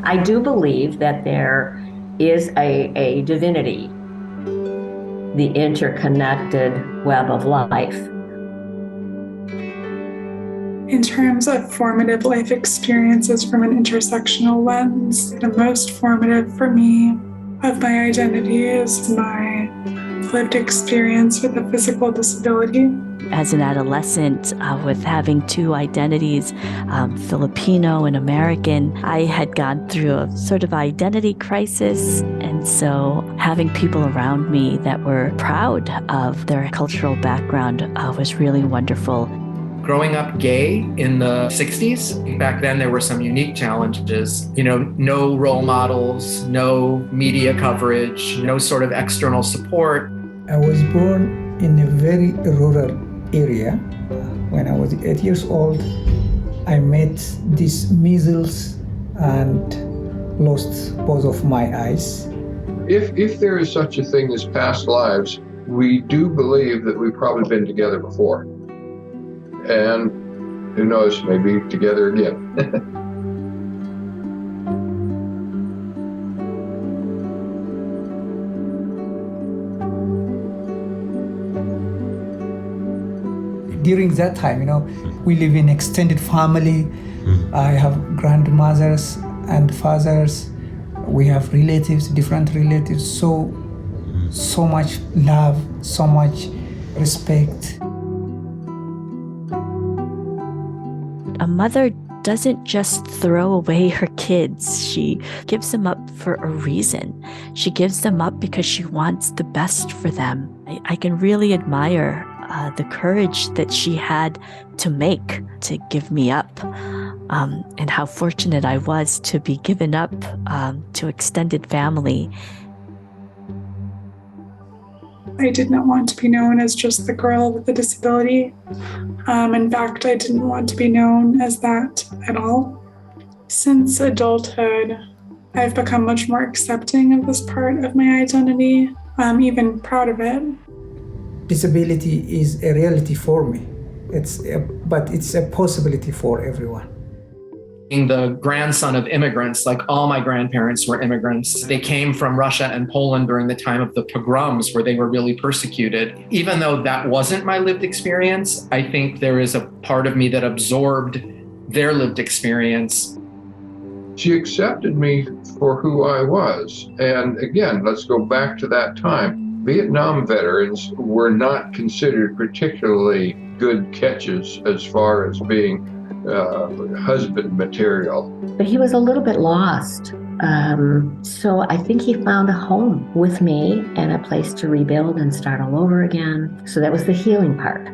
I do believe that there is a divinity, the interconnected web of life. In terms of formative life experiences from an intersectional lens, the most formative for me of my identity is my lived experience with a physical disability. As an adolescent, with having two identities, Filipino and American, I had gone through a sort of identity crisis. And so having people around me that were proud of their cultural background was really wonderful. Growing up gay in the 60s, back then there were some unique challenges. No role models, no media coverage, no sort of external support. I was born in a very rural area. When I was 8 years old, I met this measles and lost both of my eyes. If there is such a thing as past lives, we do believe that we've probably been together before. And who knows, maybe together again. During that time, we live in extended family. I have grandmothers and fathers. We have relatives, different relatives. So much love, so much respect. A mother doesn't just throw away her kids. She gives them up for a reason. She gives them up because she wants the best for them. I can really admire the courage that she had to give me up, and how fortunate I was to be given up to extended family. I did not want to be known as just the girl with the disability. In fact, I didn't want to be known as that at all. Since adulthood, I've become much more accepting of this part of my identity. I'm even proud of it. Disability is a reality for me, but it's a possibility for everyone. Being the grandson of immigrants, like all my grandparents were immigrants. They came from Russia and Poland during the time of the pogroms where they were really persecuted. Even though that wasn't my lived experience, I think there is a part of me that absorbed their lived experience. She accepted me for who I was. And again, let's go back to that time. Vietnam veterans were not considered particularly good catches as far as being husband material. But he was a little bit lost. So I think he found a home with me and a place to rebuild and start all over again. So that was the healing part.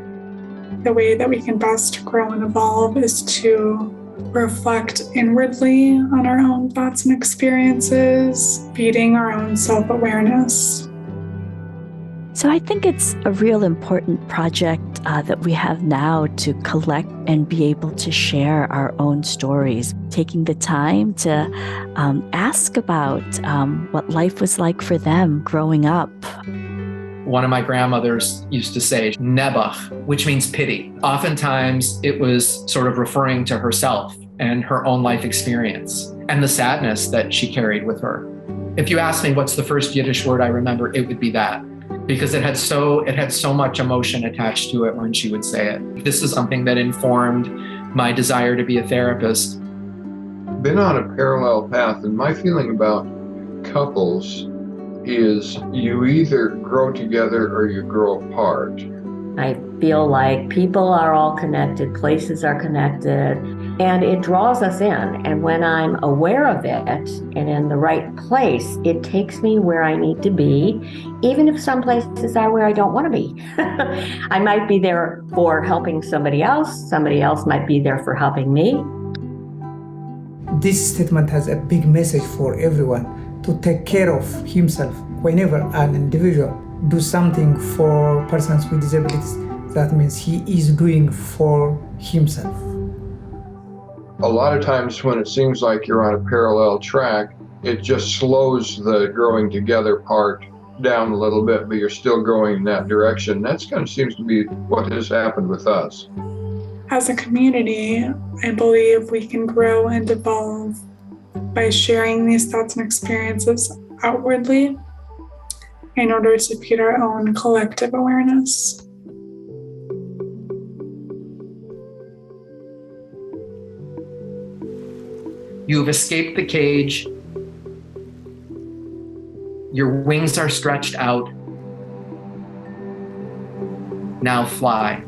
The way that we can best grow and evolve is to reflect inwardly on our own thoughts and experiences, feeding our own self-awareness. So I think it's a real important project that we have now to collect and be able to share our own stories, taking the time to ask about what life was like for them growing up. One of my grandmothers used to say, "Nebuch," which means pity. Oftentimes it was sort of referring to herself and her own life experience and the sadness that she carried with her. If you ask me what's the first Yiddish word I remember, it would be that. Because it had so much emotion attached to it when she would say it. This is something that informed my desire to be a therapist. Been on a parallel path, and my feeling about couples is you either grow together or you grow apart. I feel like people are all connected, places are connected, and it draws us in. And when I'm aware of it and in the right place, it takes me where I need to be, even if some places are where I don't want to be. I might be there for helping somebody else might be there for helping me. This statement has a big message for everyone to take care of himself. Whenever an individual do something for persons with disabilities, that means he is doing for himself. A lot of times when it seems like you're on a parallel track, it just slows the growing together part down a little bit, but you're still going in that direction. That's kind of seems to be what has happened with us. As a community, I believe we can grow and evolve by sharing these thoughts and experiences outwardly in order to feed our own collective awareness. You've escaped the cage. Your wings are stretched out. Now fly.